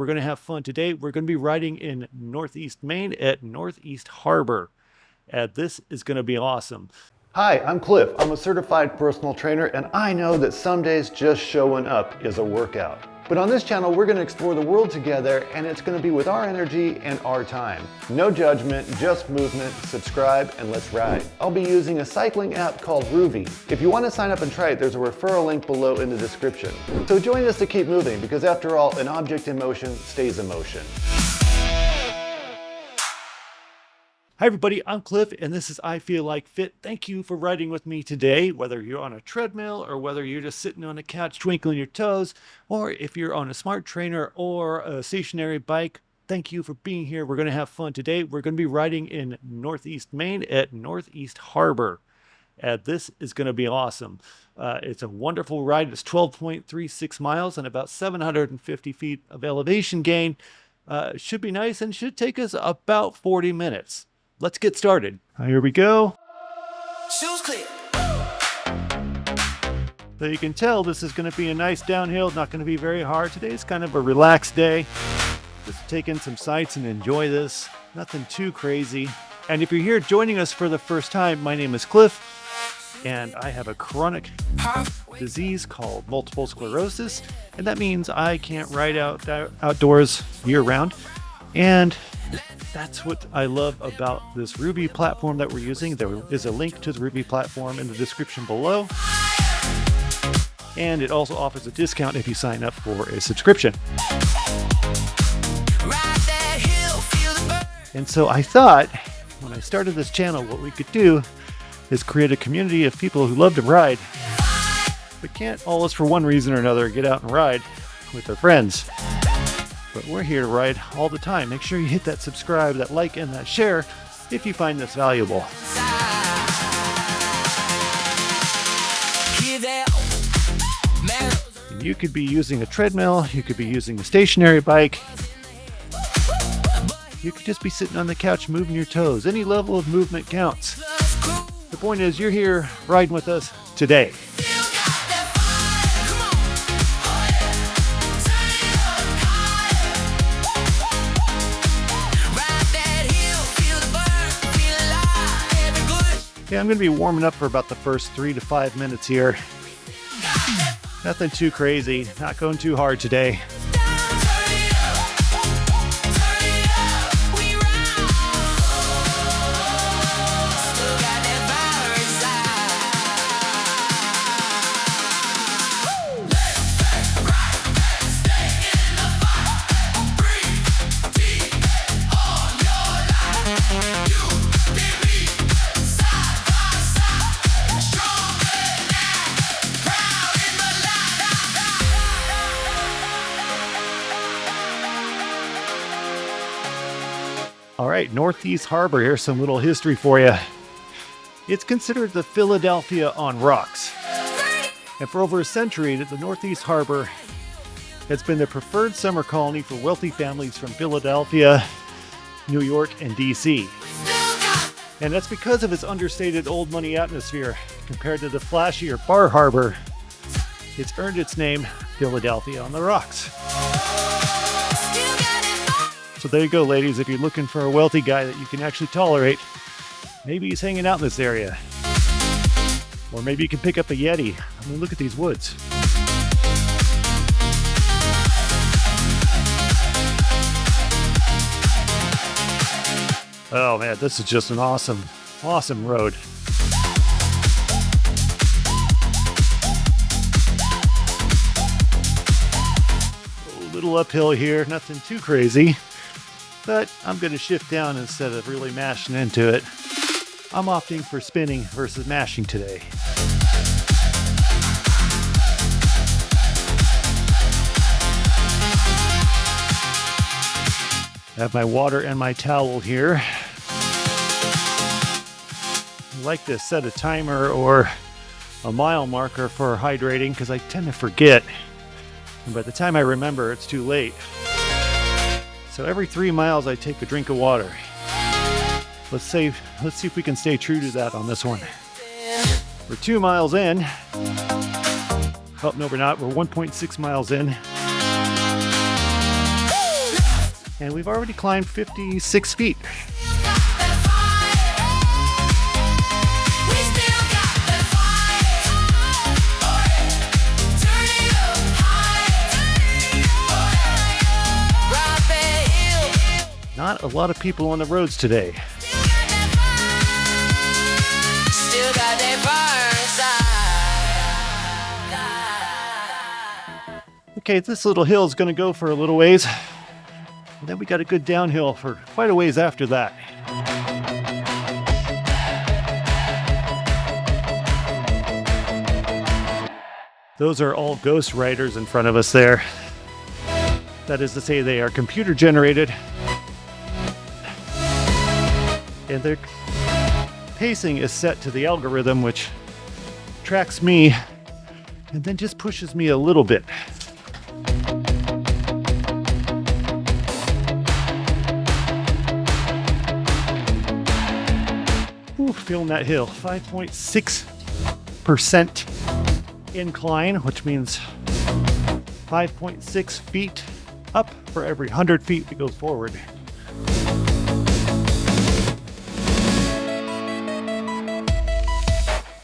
We're going to have fun today. We're going to be riding in Northeast Maine at Northeast Harbor. And this is going to be awesome. Hi, I'm Cliff. I'm a certified personal trainer, and I know that some days just showing up is a workout. But on this channel, we're going to explore the world together, and it's going to be with our energy and our time. No judgment, just movement. Subscribe and let's ride. I'll be using a cycling app called Rouvy. If you want to sign up and try it, there's a referral link below in the description. So join us to keep moving, because after all, an object in motion stays in motion. Hi everybody, I'm Cliff and this is iFeelLikeFit. Thank you for riding with me today, whether you're on a treadmill or whether you're just sitting on a couch twinkling your toes, or if you're on a smart trainer or a stationary bike. Thank you for being here. We're going to have fun today. We're going to be riding in Northeast Maine at Northeast Harbor. And this is going to be awesome. It's a wonderful ride. It's 12.36 miles and about 750 feet of elevation gain. Should be nice and should take us about 40 minutes. Let's get started. Here we go. Shoes clear. So you can tell this is going to be a nice downhill, not going to be very hard. Today's kind of a relaxed day. Just take in some sights and enjoy this. Nothing too crazy. And if you're here joining us for the first time, my name is Cliff, and I have a chronic disease called multiple sclerosis, and that means I can't ride outdoors year-round. And that's what I love about this Rouvy platform that we're using. There is a link to the Rouvy platform in the description below. And it also offers a discount if you sign up for a subscription. And so I thought, when I started this channel, what we could do is create a community of people who love to ride, but can't always, for one reason or another, get out and ride with their friends. But we're here to ride all the time. Make sure you hit that subscribe, that like, and that share if you find this valuable. And you could be using a treadmill, you could be using a stationary bike, you could just be sitting on the couch moving your toes. Any level of movement counts. The point is, you're here riding with us today. Yeah, I'm going to be warming up for about the first 3 to 5 minutes here. Nothing too crazy, not going too hard today. All right, Northeast Harbor, here's some little history for you. It's considered the Philadelphia on rocks. And for over a century, the Northeast Harbor has been the preferred summer colony for wealthy families from Philadelphia, New York, and DC. And that's because of its understated old money atmosphere. Compared to the flashier Bar Harbor, it's earned its name, Philadelphia on the Rocks. So there you go, ladies. If you're looking for a wealthy guy that you can actually tolerate, maybe he's hanging out in this area. Or maybe you can pick up a Yeti. I mean, look at these woods. Oh man, this is just an awesome, awesome road. A little uphill here, nothing too crazy. But I'm going to shift down instead of really mashing into it. I'm opting for spinning versus mashing today. I have my water and my towel here. I like to set a timer or a mile marker for hydrating because I tend to forget. And by the time I remember, it's too late. So every 3 miles, I take a drink of water. Let's see if we can stay true to that on this one. We're 2 miles in. Oh, no, we're not. We're 1.6 miles in. And we've already climbed 56 feet. Not a lot of people on the roads today. Okay, this little hill is going to go for a little ways. And then we got a good downhill for quite a ways after that. Those are all ghost riders in front of us there. That is to say, they are computer generated. And their pacing is set to the algorithm, which tracks me and then just pushes me a little bit. Ooh, feeling that hill. 5.6% incline, which means 5.6 feet up for every 100 feet we go forward.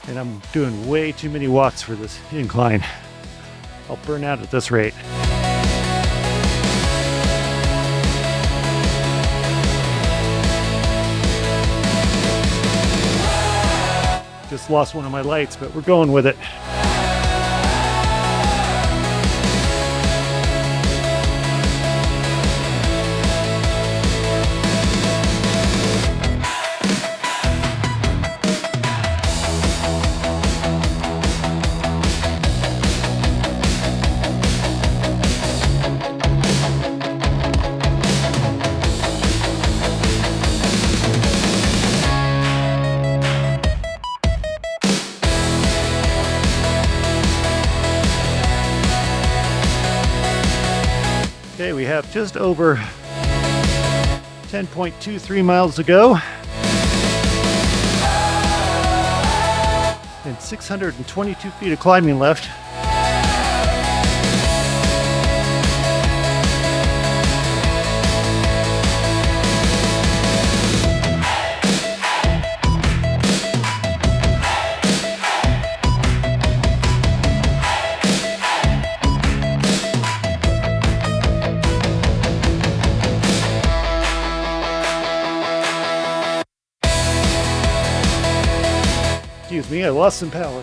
And I'm doing way too many watts for this incline. I'll burn out at this rate. Just lost one of my lights, but we're going with it. Okay, we have just over 10.23 miles to go. And 622 feet of climbing left. Excuse me, I lost some power.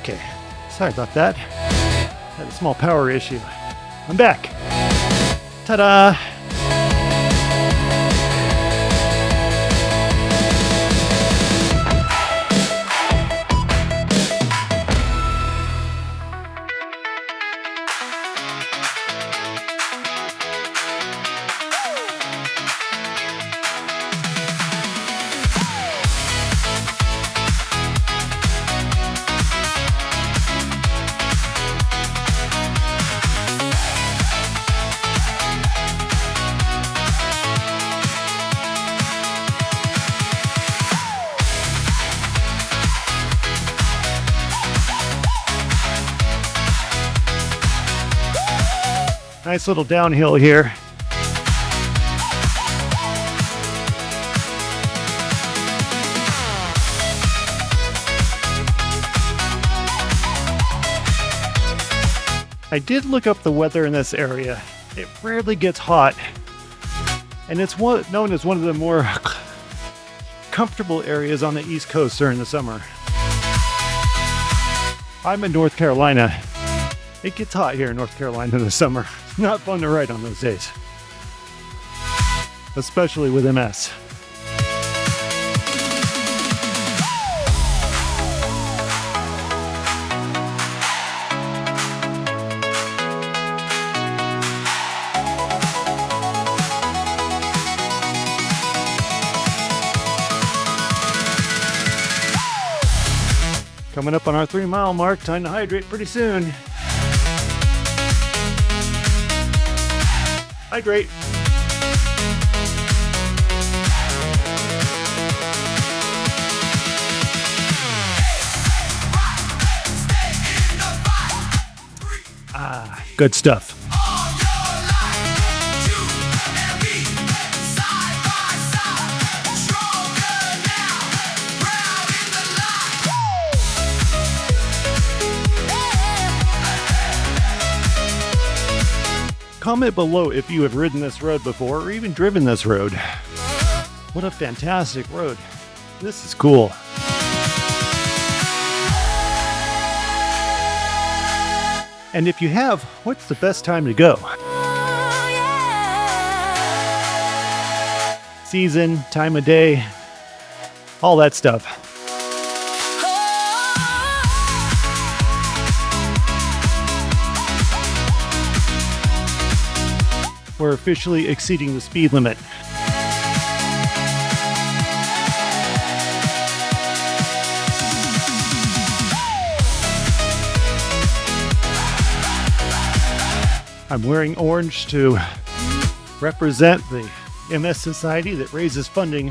Okay, sorry about that. Had a small power issue. I'm back. Ta-da! Nice little downhill here. I did look up the weather in this area. It rarely gets hot, and it's known as one of the more comfortable areas on the East Coast during the summer. I'm in North Carolina. It gets hot here in North Carolina in the summer. It's not fun to ride on those days, especially with MS. Coming up on our 3-mile mark, time to hydrate pretty soon. Hydrate. Good stuff. All your life, you and me, side by side, stronger now, proud in the light. Comment below if you have ridden this road before or even driven this road. What a fantastic road. This is cool. And if you have, what's the best time to go? Season, time of day, all that stuff. We're officially exceeding the speed limit. I'm wearing orange to represent the MS Society that raises funding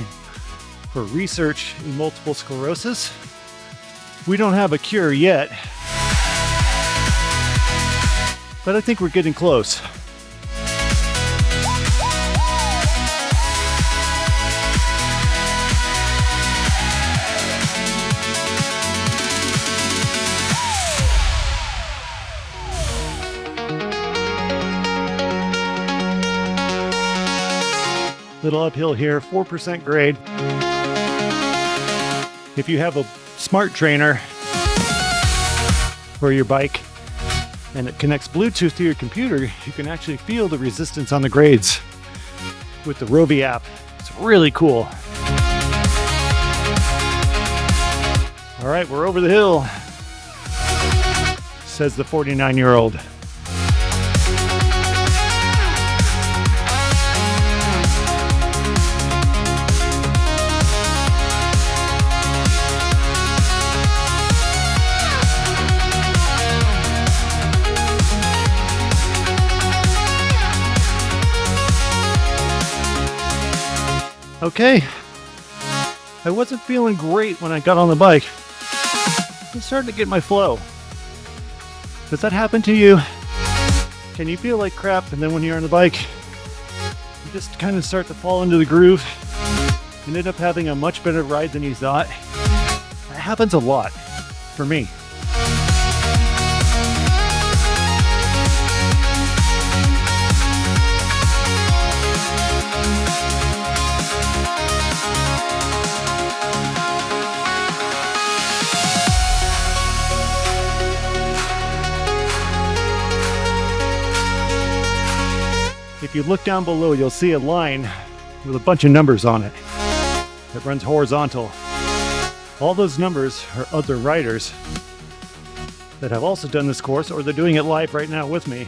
for research in multiple sclerosis. We don't have a cure yet, but I think we're getting close. Little uphill here, 4% grade. If you have a smart trainer for your bike and it connects Bluetooth to your computer, you can actually feel the resistance on the grades with the Rouvy app. It's really cool. All right, we're over the hill, says the 49-year-old. Okay, I wasn't feeling great when I got on the bike. I started to get my flow. Does that happen to you? Can you feel like crap and then when you're on the bike, you just kind of start to fall into the groove and end up having a much better ride than you thought? That happens a lot for me. If you look down below, you'll see a line with a bunch of numbers on it that runs horizontal. All those numbers are other riders that have also done this course, or they're doing it live right now with me.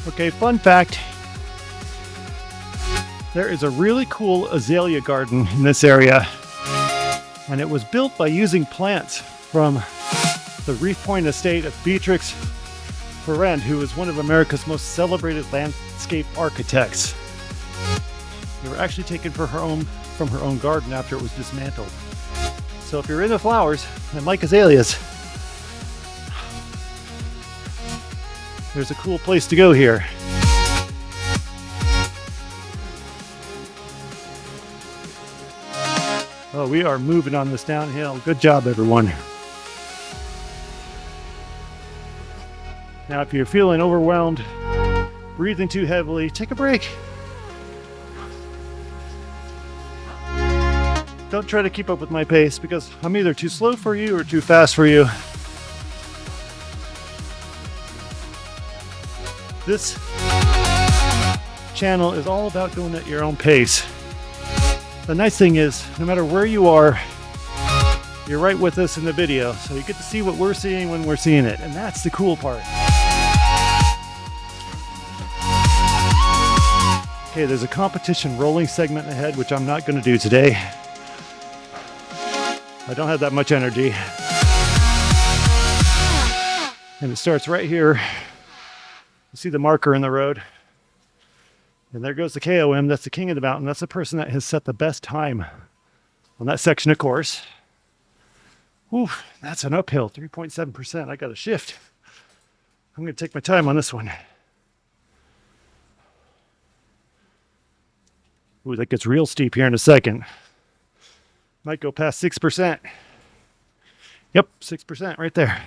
Okay, fun fact. There is a really cool azalea garden in this area, and it was built by using plants from the Reef Point estate of Beatrix Ferrand, who is one of America's most celebrated landscape architects. They were actually taken from her own garden after it was dismantled. So if you're into flowers and like azaleas, there's a cool place to go here. Oh, we are moving on this downhill. Good job, everyone. Now, if you're feeling overwhelmed breathing too heavily, take a break. Don't try to keep up with my pace because I'm either too slow for you or too fast for you. This channel is all about going at your own pace. The nice thing is, no matter where you are, you're right with us in the video, so you get to see what we're seeing when we're seeing it, and that's the cool part. Okay, there's a competition rolling segment ahead, which I'm not going to do today. I don't have that much energy. And it starts right here. You see the marker in the road. And there goes the KOM. That's the king of the mountain. That's the person that has set the best time on that section of course. Whew, that's an uphill, 3.7%. I got to shift. I'm going to take my time on this one. Ooh, that gets real steep here in a second. Might go past 6%. Yep, 6% right there.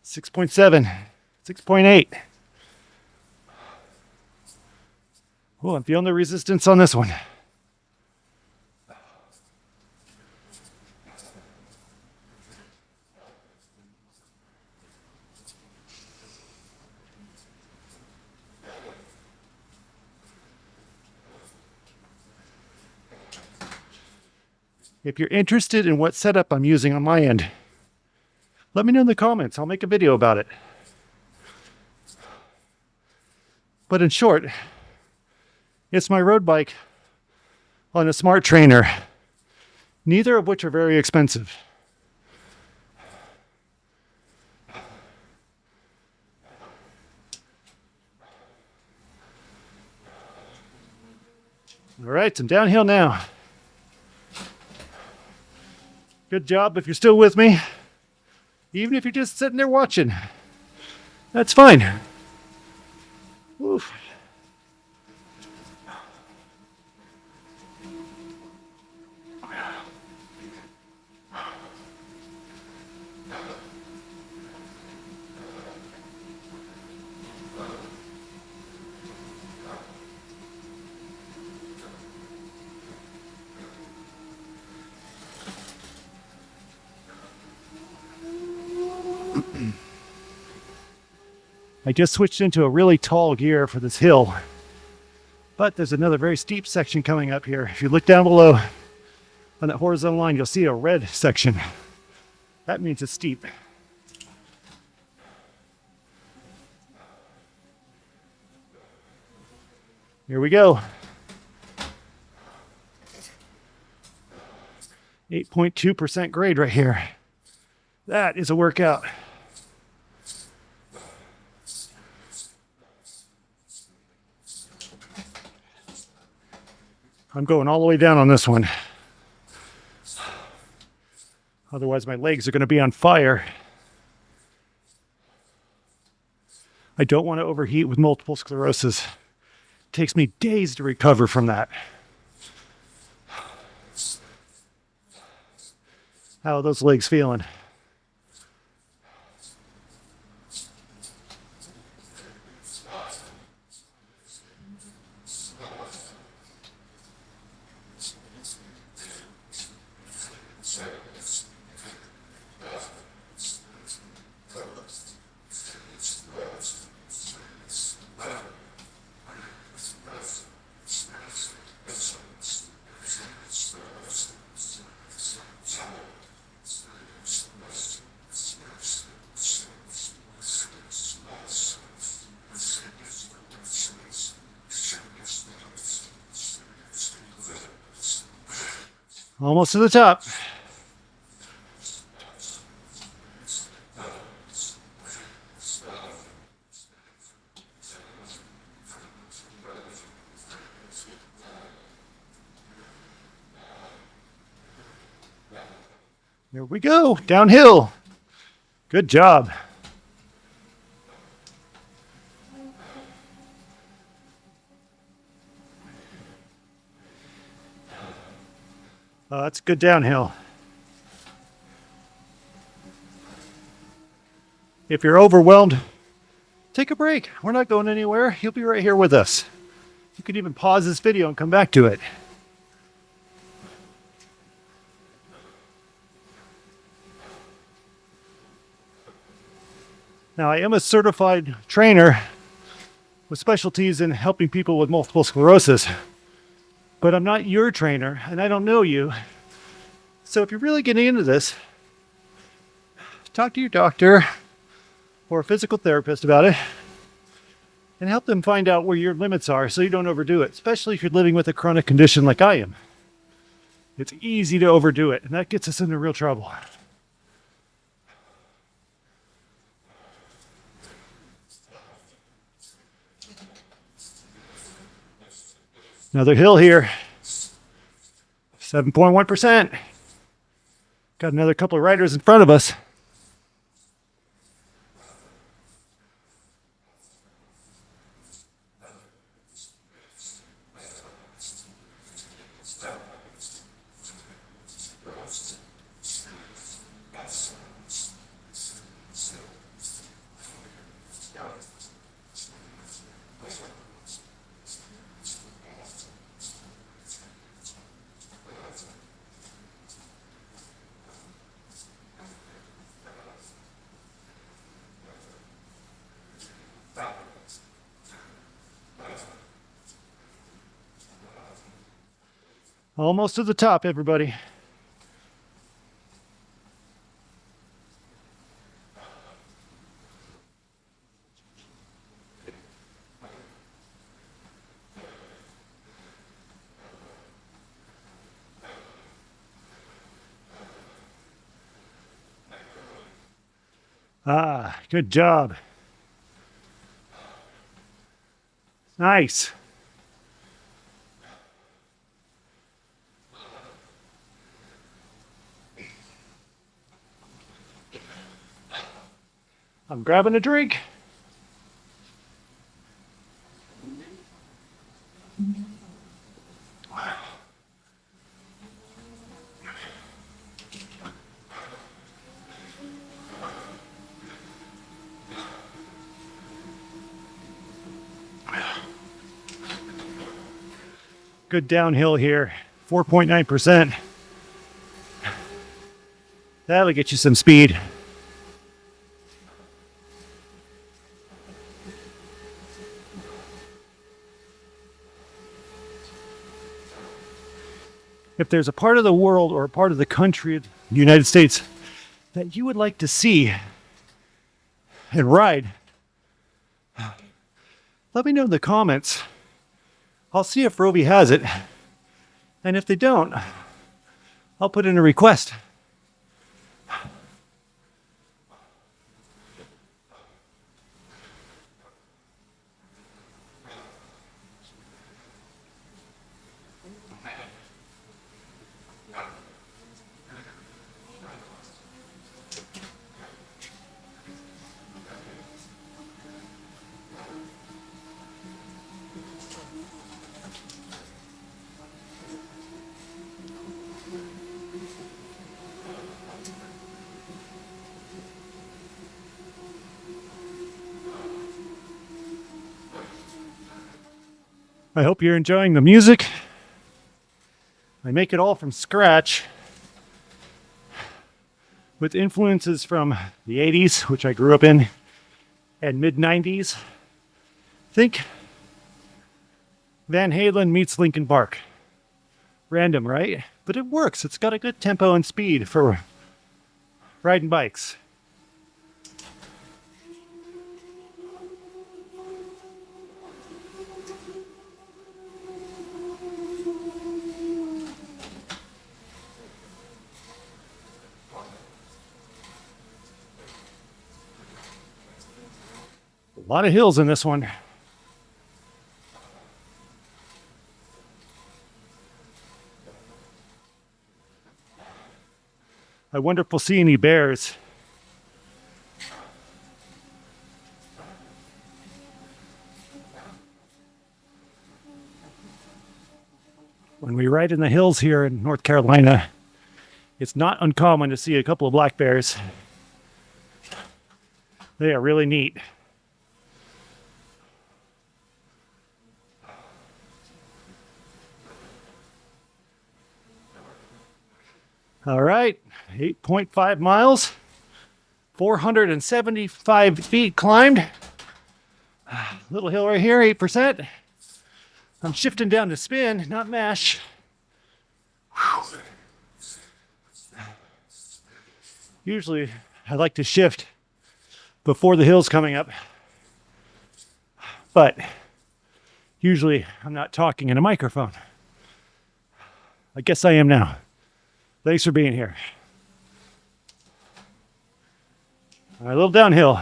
6.7, 6.8. Oh, I'm feeling the resistance on this one. If you're interested in what setup I'm using on my end, let me know in the comments. I'll make a video about it. But in short, it's my road bike on a smart trainer, neither of which are very expensive. All right, I'm downhill now. Good job if you're still with me. Even if you're just sitting there watching, that's fine. Oof. I just switched into a really tall gear for this hill, but there's another very steep section coming up here. If you look down below on that horizontal line, you'll see a red section. That means it's steep. Here we go. 8.2% grade right here. That is a workout. I'm going all the way down on this one. Otherwise, my legs are going to be on fire. I don't want to overheat with multiple sclerosis. It takes me days to recover from that. How are those legs feeling? Almost to the top. Here we go, downhill. Good job. That's good downhill. If you're overwhelmed, take a break. We're not going anywhere. You'll be right here with us. You can even pause this video and come back to it. Now, I am a certified trainer with specialties in helping people with multiple sclerosis, but I'm not your trainer and I don't know you. So if you're really getting into this, talk to your doctor or a physical therapist about it and help them find out where your limits are so you don't overdo it, especially if you're living with a chronic condition like I am. It's easy to overdo it, and that gets us into real trouble. Another hill here, 7.1%. Got another couple of riders in front of us. Almost to the top, everybody. Ah, good job. Nice. I'm grabbing a drink. Good downhill here, 4.9%. That'll get you some speed. If there's a part of the world or a part of the country, the United States, that you would like to see and ride, let me know in the comments. I'll see if Rouvy has it. And if they don't, I'll put in a request. I hope you're enjoying the music. I make it all from scratch with influences from the 80s, which I grew up in, and mid 90s. Think Van Halen meets Linkin Park. Random, right? But it works. It's got a good tempo and speed for riding bikes. A lot of hills in this one. I wonder if we'll see any bears. When we ride in the hills here in North Carolina, it's not uncommon to see a couple of black bears. They are really neat. All right, 8.5 miles, 475 feet climbed. Little hill right here, 8%. I'm shifting down to spin, not mash. Whew. Usually I like to shift before the hill's coming up, but usually I'm not talking in a microphone. I guess I am now. Thanks for being here. All right, a little downhill.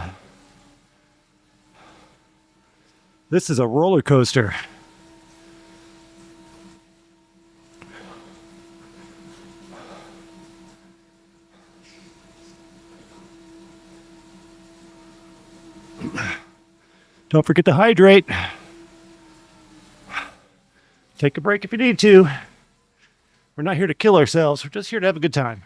This is a roller coaster. Don't forget to hydrate. Take a break if you need to. We're not here to kill ourselves. We're just here to have a good time.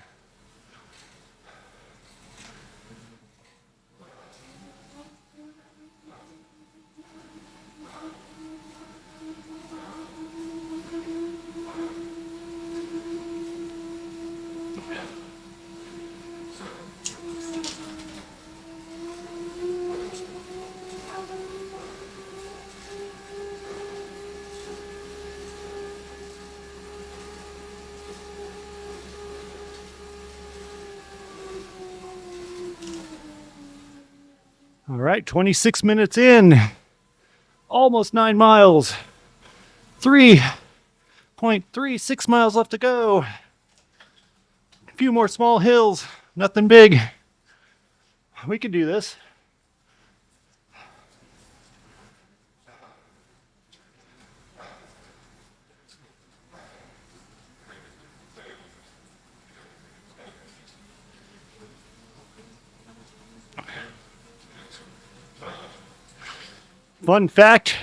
All right, 26 minutes in, almost 9 miles, 3.36 miles left to go. A few more small hills, nothing big. We can do this. Fun fact,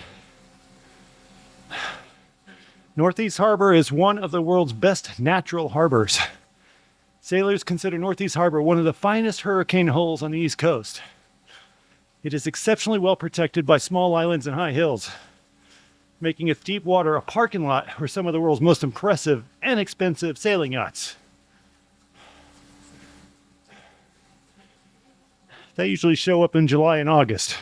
Northeast Harbor is one of the world's best natural harbors. Sailors consider Northeast Harbor one of the finest hurricane holes on the East Coast. It is exceptionally well protected by small islands and high hills, making its deep water a parking lot for some of the world's most impressive and expensive sailing yachts. They usually show up in July and August.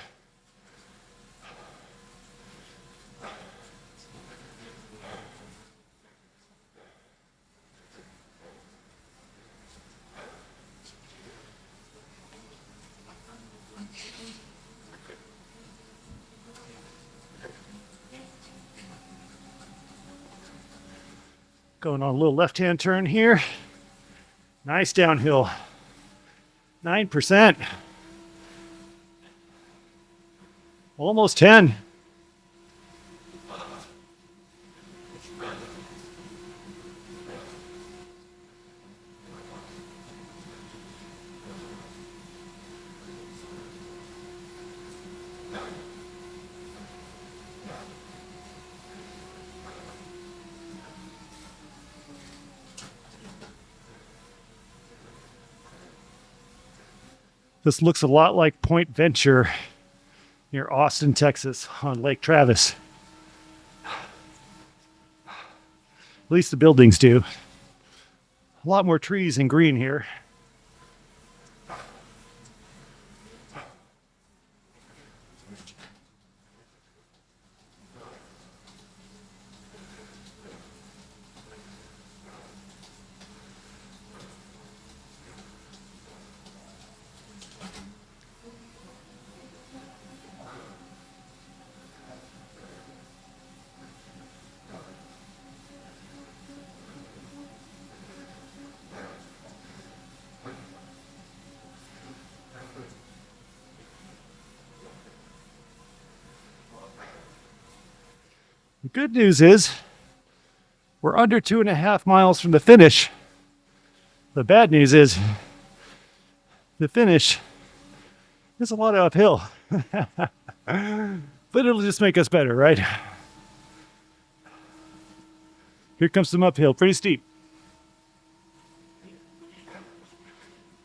Going on a little left-hand turn here. Nice downhill. 9%. Almost 10. This looks a lot like Point Venture near Austin, Texas on Lake Travis. At least the buildings do. A lot more trees and green here. The good news is we're under 2.5 miles from the finish. The bad news is the finish is a lot of uphill. But it'll just make us better, right? Here comes some uphill, pretty steep.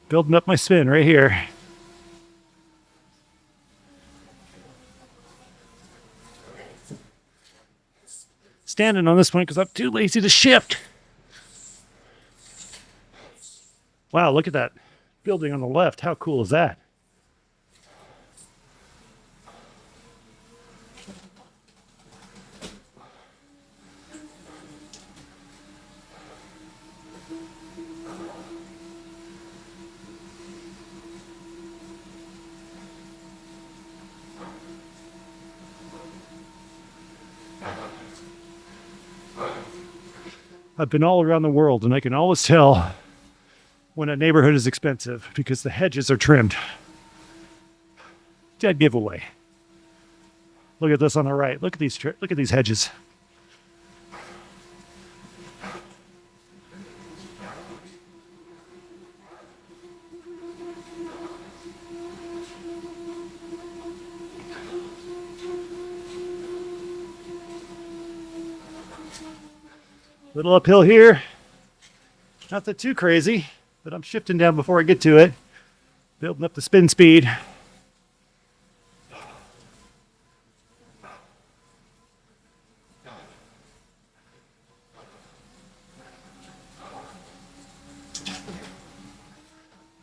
Building up my spin right here. standing on this one because I'm too lazy to shift. Wow, look at that building on the left. How cool is that? I've been all around the world, and I can always tell when a neighborhood is expensive because the hedges are trimmed. Dead giveaway. Look at this on the right. Look at these hedges. Little uphill here. Not that too crazy, but I'm shifting down before I get to it. Building up the spin speed.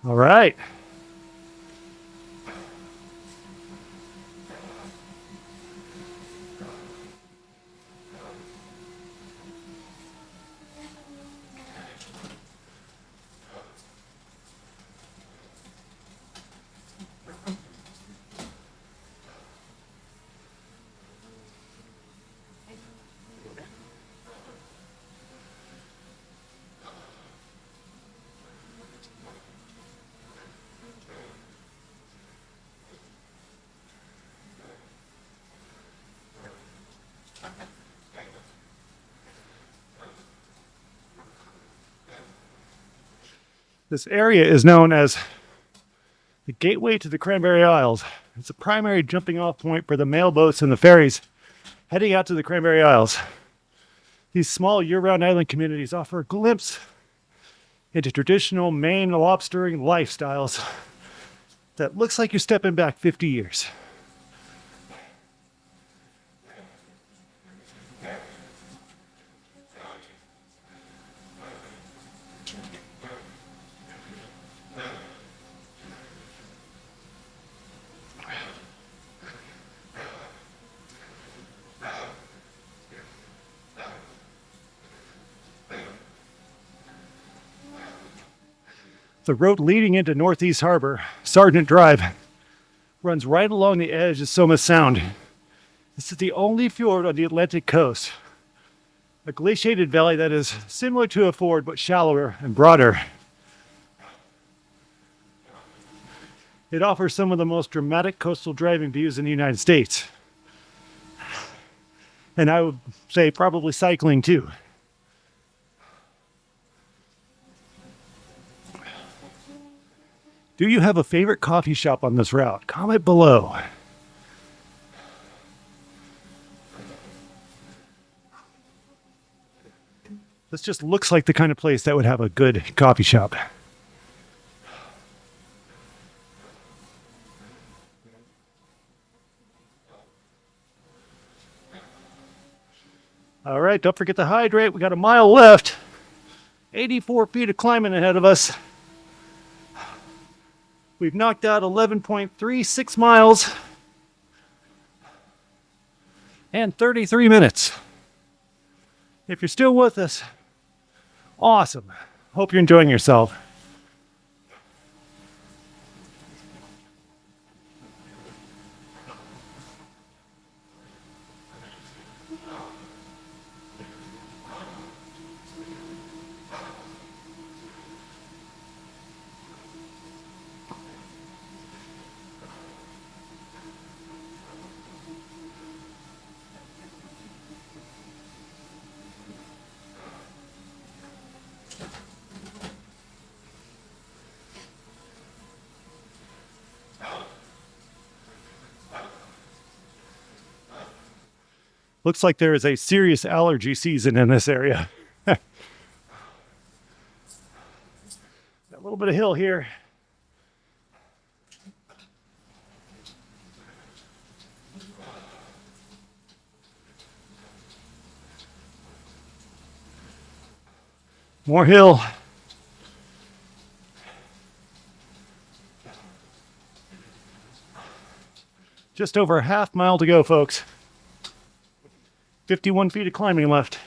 All right. This area is known as the gateway to the Cranberry Isles. It's a primary jumping off point for the mail boats and the ferries heading out to the Cranberry Isles. These small year-round island communities offer a glimpse into traditional Maine lobstering lifestyles that looks like you're stepping back 50 years. The road leading into Northeast Harbor, Sargent Drive, runs right along the edge of Somas Sound. This is the only fjord on the Atlantic coast, a glaciated valley that is similar to a ford but shallower and broader. It offers some of the most dramatic coastal driving views in the United States. And I would say probably cycling too. Do you have a favorite coffee shop on this route? Comment below. This just looks like the kind of place that would have a good coffee shop. All right, don't forget to hydrate. We got a mile left. 84 feet of climbing ahead of us. We've knocked out 11.36 miles and 33 minutes. If you're still with us, awesome. Hope you're enjoying yourself. Looks like there is a serious allergy season in this area. A little bit of hill here. More hill. Just over a half mile to go, folks. 51 feet of climbing left.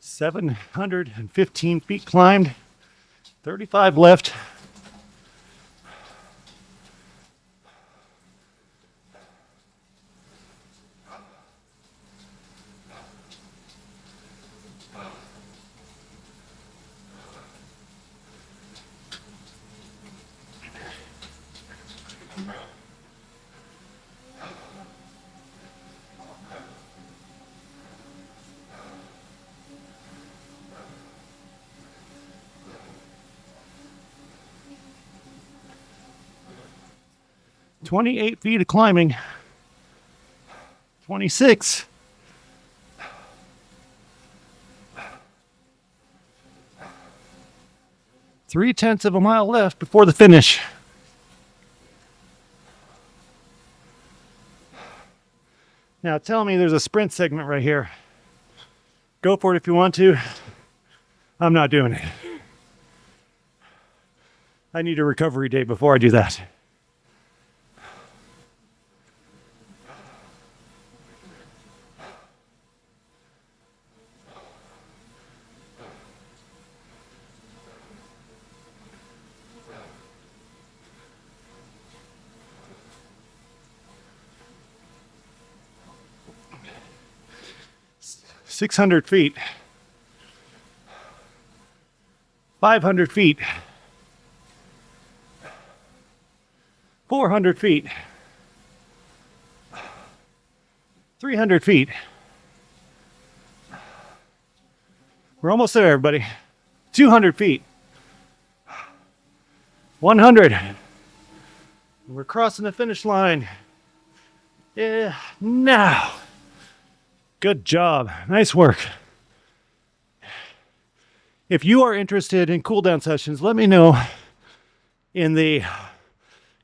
$715 climbed, 35 left. $28 feet of climbing. 26. Three-tenths of a mile left before the finish. Now tell me there's a sprint segment right here. Go for it if you want to. I'm not doing it. I need a recovery day before I do that. $600 feet. 500 feet. 400 feet. 300 feet. We're almost there, everybody. 200 feet. 100. We're crossing the finish line. Yeah, now. Good job. Nice work. If you are interested in cool down sessions, let me know in the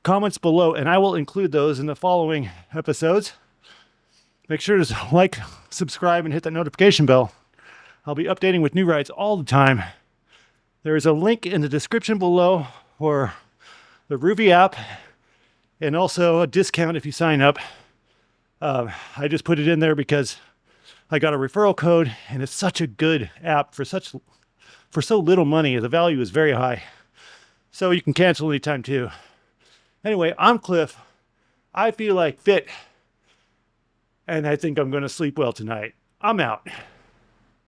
comments below, and I will include those in the following episodes. Make sure to like, subscribe, and hit that notification bell. I'll be updating with new rides all the time. There is a link in the description below for the Rouvy app and also a discount if you sign up. I just put it in there because I got a referral code, and it's such a good app for so little money. The value is very high. So you can cancel anytime too. Anyway, I'm Cliff. I feel like fit. And I think I'm going to sleep well tonight. I'm out.